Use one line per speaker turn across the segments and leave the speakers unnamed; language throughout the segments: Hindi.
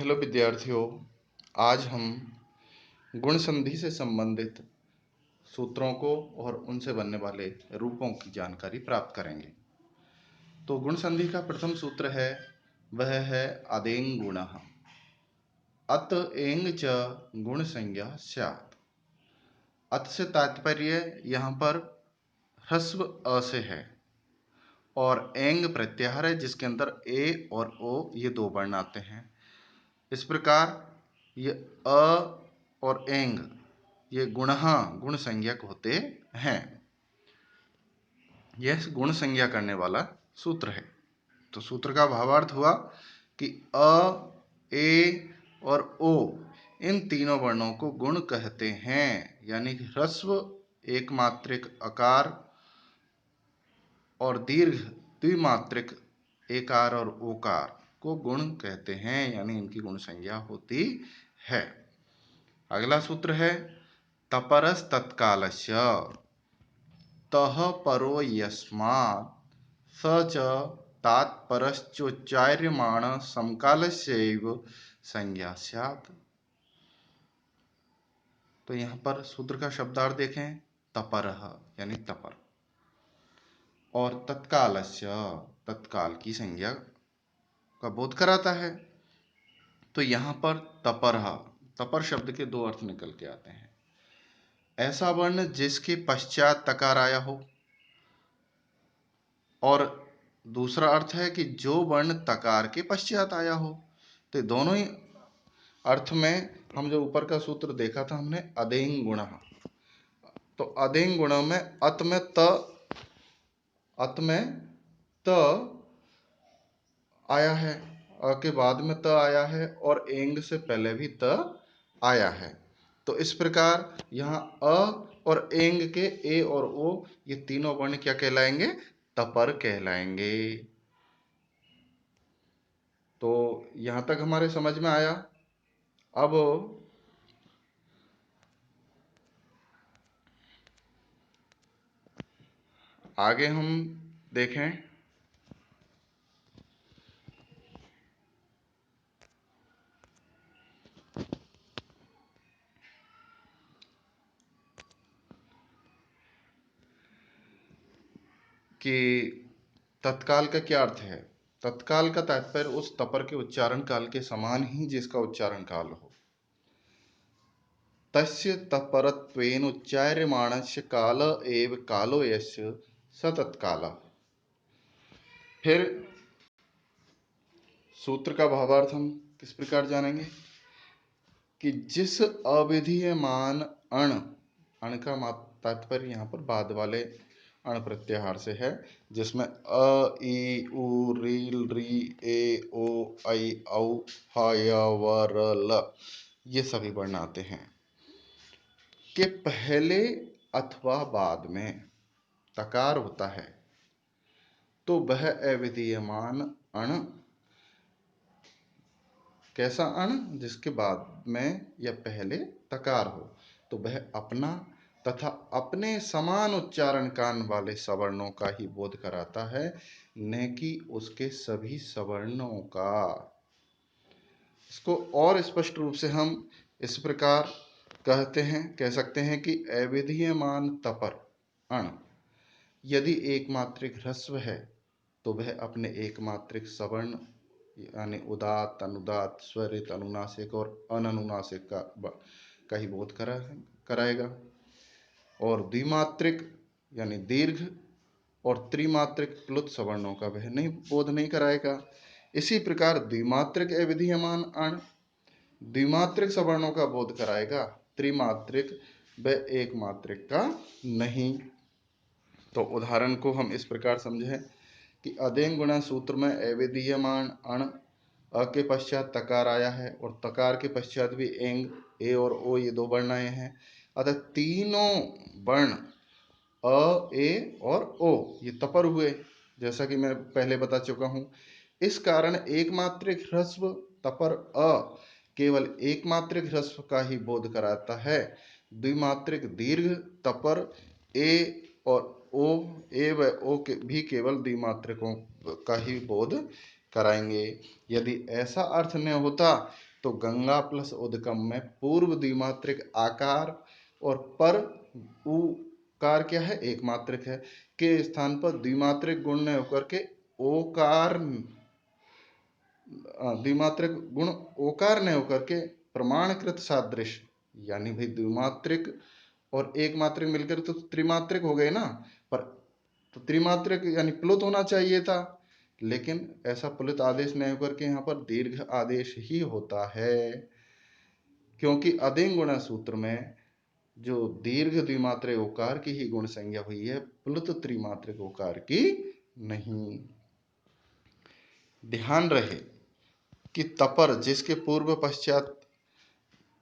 हेलो विद्यार्थियों। आज हम गुण संधि से संबंधित सूत्रों को और उनसे बनने वाले रूपों की जानकारी प्राप्त करेंगे। तो गुण संधि का प्रथम सूत्र है, वह है अदेंग गुणः। अत एंग च गुण संज्ञा स्यात्। अत से तात्पर्य यहाँ पर ह्रस्व अ से है और एंग प्रत्याहार है जिसके अंदर ए और ओ ये दो वर्ण आते हैं। इस प्रकार ये अ और एंग ये गुण संज्ञक होते हैं। यह गुण संज्ञा करने वाला सूत्र है। तो सूत्र का भावार्थ हुआ कि अ, ए और ओ इन तीनों वर्णों को गुण कहते हैं, यानी कि ह्रस्व एक मात्रिक अकार और दीर्घ द्विमात्रिक एकार और ओकार को गुण कहते हैं, यानी इनकी गुण संज्ञा होती है। अगला सूत्र है तपरस तत्कालस्य। तः परो यस्मात् स च तात्परश्चोच्चार्यमाण समकालस्यैव संज्ञा स्यात्। तो यहाँ पर सूत्र का शब्दार्थ देखें, तपरः यानी तपर, और तत्कालस्य तत्काल की संज्ञा का बोध कराता है। तो यहाँ पर तपरः, तपर शब्द के दो अर्थ निकल के आते हैं। ऐसा वर्ण जिसके पश्चात तकार आया हो, और दूसरा अर्थ है कि जो वर्ण तकार के पश्चात आया हो। तो दोनों ही अर्थ में हम जो ऊपर का सूत्र देखा था हमने, अदेंग गुण, तो अदेंग गुण में अत में त आया है, अ के बाद में त आया है, और एंग से पहले भी त आया है। तो इस प्रकार यहाँ अ और एंग के ए और ओ ये तीनों वर्ण क्या कहलाएंगे? तपर कहलाएंगे। तो यहां तक हमारे समझ में आया। अब आगे हम देखें कि तत्काल का क्या अर्थ है। तत्काल का तात्पर्य उस तपर के उच्चारण काल के समान ही जिसका उच्चारण काल हो। तस्य तपरत्वेन उच्चार्यमाणस्य काल एव कालो यस्य स तत्कालः। फिर सूत्र का भावार्थ हम किस प्रकार जानेंगे कि जिस अविधीयमान अण, अण का तात्पर्य यहाँ पर बाद वाले अण प्रत्याहार से है, जिसमें अ, ई, उ, रील, री, ए, ओ, ऐ, औ, ह, य, व, र, ल ये सभी वर्ण आते हैं, के पहले अथवा बाद में तकार होता है, तो वह अविधीयमान अण, कैसा अण? जिसके बाद में या पहले तकार हो, तो वह अपना तथा अपने समान उच्चारण कान वाले सवर्णों का ही बोध कराता है, न कि उसके सभी सवर्णों का। इसको और स्पष्ट रूप से हम इस प्रकार कह सकते हैं कि अविधीयमान तपर अण यदि एकमात्रिक ह्रस्व है, तो वह अपने एकमात्रिक सवर्ण यानी उदात, अनुदात, स्वरित, अनुनासिक और अननुनासिक का ही बोध कराएगा, और द्विमात्रिक यानी दीर्घ और त्रिमात्रिक प्लुत सवर्णों का वह बोध नहीं कराएगा। इसी प्रकार द्विमात्रिक अविधीयमान अण द्विमात्रिक सवर्णों का बोध कराएगा, त्रिमात्रिक व एक मात्रिक का नहीं। तो उदाहरण को हम इस प्रकार समझें कि अदेंग गुणा सूत्र में अविधीयमान अण अ के पश्चात तकार आया है, और तकार के पश्चात भी एंग, ए और ओ ये दो वर्ण आए हैं। अतः तीनों वर्ण अ, ए और ओ ये तपर हुए, जैसा कि मैं पहले बता चुका हूं। इस कारण एकमात्रिक ह्रस्व तपर अ केवल एकमात्रिक ह्रस्व का ही बोध कराता है। द्विमात्रिक दीर्घ तपर ए और ओ, ए व ओ के भी केवल द्विमात्रिकों का ही बोध कराएंगे। यदि ऐसा अर्थ न होता तो गंगा प्लस उदकम में पूर्व द्विमात्रिक आकार और पर उकार क्या है, एक मात्रिक है, के स्थान पर द्विमात्रिक गुण ने होकर के ओकार, द्विमात्रिक गुण ओकार ने होकर के प्रमाणकृत सादृश्य, यानी भाई द्विमात्रिक और एक मात्रिक मिलकर तो त्रिमात्रिक हो गए ना, पर तो त्रिमात्रिक यानी प्लुत होना चाहिए था, लेकिन ऐसा प्लुत आदेश नहीं होकर के यहाँ पर दीर्घ आदेश ही होता है, क्योंकि अधिंग गुणा सूत्र में जो दीर्घ द्विमात्रिक ओकार की ही गुण संज्ञा हुई है, प्लुत त्रिमात्रिक ओकार की नहीं। ध्यान रहे कि तपर जिसके पूर्व पश्चात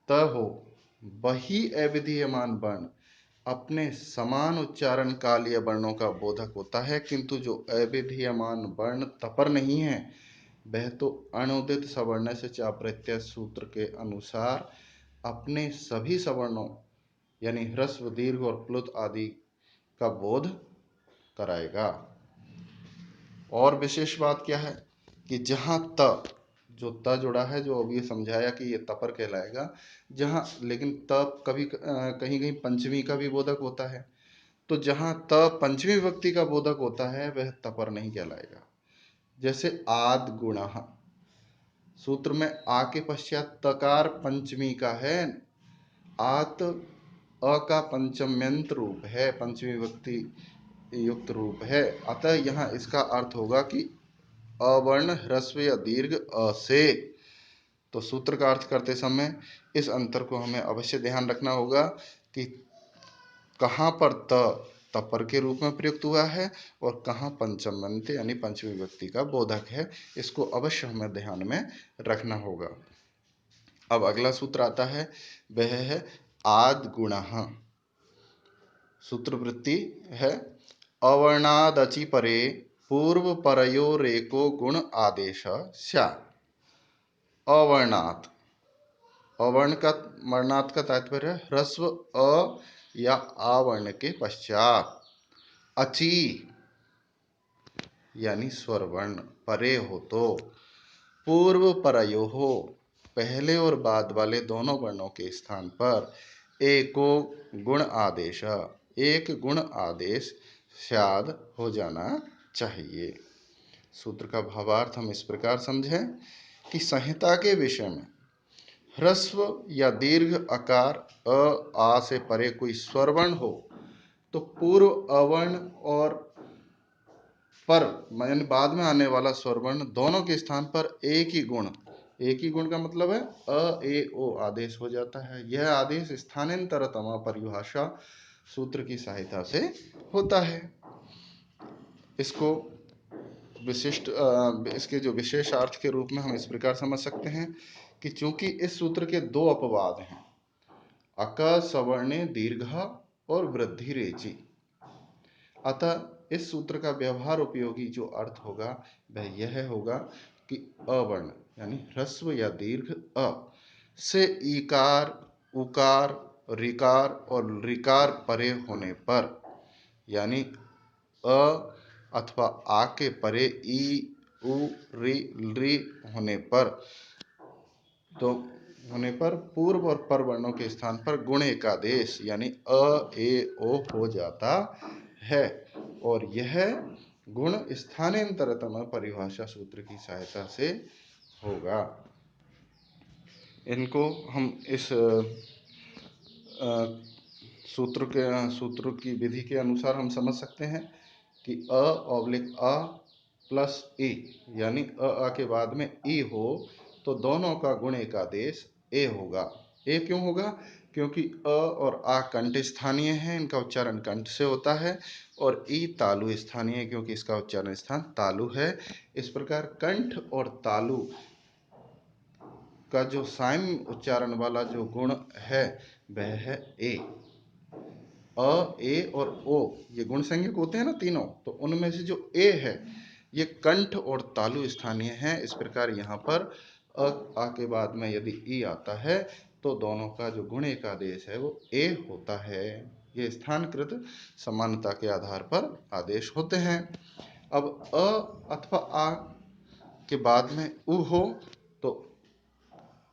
त हो वही अविधीयमान वर्ण अपने समान उच्चारण कालीय वर्णों का बोधक होता है, किंतु जो अविधीयमान वर्ण तपर नहीं है वह तो अनुदित सवर्ण से चा प्रत्यय सूत्र के अनुसार अपने सभी सवर्णों यानी ह्रस्व, दीर्घ और प्लुत आदि का बोध कराएगा। और विशेष बात क्या है कि जहां त, जो त जुड़ा है, जो अभी समझाया कि ये तपर कहलाएगा, जहां लेकिन त कभी कहीं कहीं पंचमी का भी बोधक होता है, तो जहां त पंचमी विभक्ति का बोधक होता है वह तपर नहीं कहलाएगा। जैसे आद गुणः, सूत्र में आ के पश्चात तकार पंचमी का है, आत अ का पंचम्यंत रूप है, पंचमी विभक्ति युक्त रूप है, अतः यहाँ इसका अर्थ होगा कि अवर्ण ह्रस्व या दीर्घ अ से। तो सूत्र का अर्थ करते समय इस अंतर को हमें अवश्य ध्यान रखना होगा कि कहाँ पर त तपर के रूप में प्रयुक्त हुआ है और कहाँ पंचम्यंत यानी पंचमी विभक्ति का बोधक है, इसको अवश्य हमें ध्यान में रखना होगा। अब अगला सूत्र आता है, वह है आद गुणः। सूत्रवृत्ति है अवर्णादचि परे पूर्व परयोरेको गुण आदेश स्यात्। अवर्णात्, अवर्ण का वर्णात् का तात्पर्य ह्रस्व अ या आवर्ण के पश्चात, अचि यानी स्वर वर्ण परे हो तो, पूर्व परयो हो पहले और बाद वाले दोनों वर्णों के स्थान पर, एको गुण आदेश एक गुण आदेश स्याद हो जाना चाहिए। सूत्र का भावार्थ हम इस प्रकार समझें कि संहिता के विषय में ह्रस्व या दीर्घ आकार अ आ से परे कोई स्वरवर्ण हो तो पूर्व अवर्ण और पर यानी बाद में आने वाला स्वरवर्ण दोनों के स्थान पर एक ही गुण का मतलब है अ ए ओ आदेश हो जाता है। यह आदेश स्थानांतरतमा परिभाषा सूत्र की सहायता से होता है। इसको विशिष्ट इसके जो विशेष अर्थ के रूप में हम इस प्रकार समझ सकते हैं कि चूंकि इस सूत्र के दो अपवाद हैं, अक सवर्णे दीर्घ और वृद्धि रेचि, अतः इस सूत्र का व्यवहार उपयोगी जो अर्थ होगा वह यह होगा कि अवर्ण यानी ह्रस्व या दीर्घ अ से ईकार, उकार, ऋकार और ऋकार परे होने पर, यानी अ अथवा आ के परे ई, उ, ऋ होने पर, तो होने पर पूर्व और पर वर्णों के स्थान पर गुण एकादेश यानी अ ए ओ हो जाता है, और यह गुण स्थानांतरतम परिभाषा सूत्र की सहायता से होगा। इनको हम इस सूत्र की विधि के अनुसार हम समझ सकते हैं कि अ प्लस ए यानी अ के बाद में ई हो तो दोनों का गुण एकादेश ए होगा। ए क्यों होगा? क्योंकि अ और आ कंठ स्थानीय है, इनका उच्चारण कंठ से होता है, और ई तालु स्थानीय है क्योंकि इसका उच्चारण स्थान तालु है। इस प्रकार कंठ और तालु का जो साम्य उच्चारण वाला जो गुण है वह है ए। अ, ए और ओ ये गुण संज्ञक होते हैं ना तीनों, तो उनमें से जो ए है ये कंठ और तालु स्थानीय है। इस प्रकार यहाँ पर आ के बाद में यदि ई आता है तो दोनों का जो गुण एकादेश है वो ए होता है। ये स्थानकृत समानता के आधार पर आदेश होते हैं। अब अ अथवा आ के बाद में उ हो तो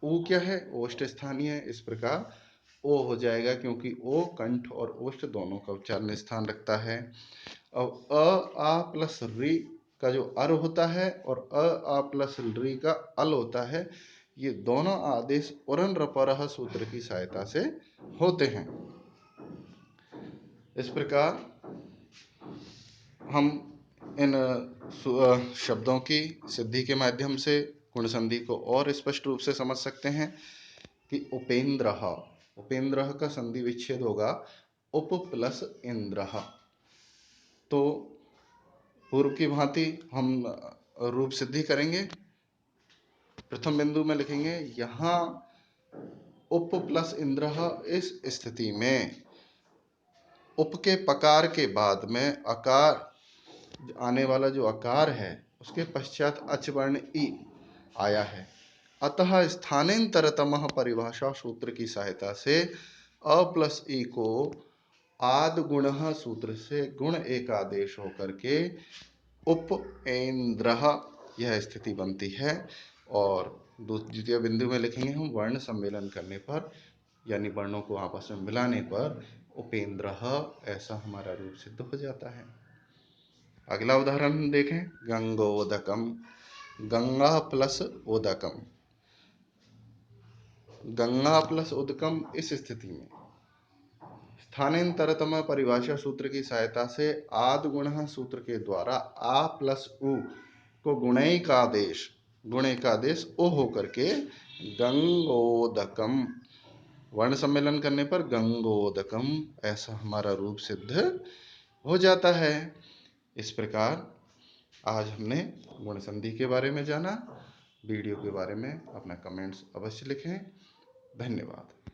ऊ क्या है, ओष्ठ स्थानीय है, इस प्रकार ओ हो जाएगा, क्योंकि ओ कंठ और ओष्ठ दोनों का उच्चारण स्थान रखता है। अब आ प्लस री का जो अर होता है और आ प्लस री का अल होता है, ये दोनों आदेश उरन रपरह सूत्र की सहायता से होते हैं। इस प्रकार हम इन शब्दों की सिद्धि के माध्यम से गुण संधि को और स्पष्ट रूप से समझ सकते हैं कि उपेंद्र का संधि विच्छेद होगा उप प्लस इंद्र। तो पूर्व की भांति हम रूप सिद्धि करेंगे। प्रथम बिंदु में लिखेंगे यहाँ उप प्लस इंद्र, इस स्थिति में उप के पकार के बाद में अकार आने वाला जो अकार है उसके पश्चात अच वर्ण ई आया है, अतः स्थानांतरतम परिभाषा सूत्र की सहायता से अ प्लस ई को आद गुण सूत्र से गुण एकादेश होकर के उपेंद्र यह स्थिति बनती है। और द्वितीय बिंदु में लिखेंगे हम वर्ण सम्मेलन करने पर, यानी वर्णों को आपस में मिलाने पर उपेंद्र ऐसा हमारा रूप सिद्ध हो जाता है। अगला उदाहरण देखें, गंगोदकम, गंगा प्लस उदकम। गंगा प्लस उदकम इस स्थिति में स्थानांतरतम परिभाषा सूत्र की सहायता से आद गुण सूत्र के द्वारा आ प्लस उ को गुणैकादेश ओ होकर के गंगोदकम, वर्ण सम्मेलन करने पर गंगोदकम ऐसा हमारा रूप सिद्ध हो जाता है। इस प्रकार आज हमने गुण संधि के बारे में जाना। वीडियो के बारे में अपना कमेंट्स अवश्य लिखें। धन्यवाद।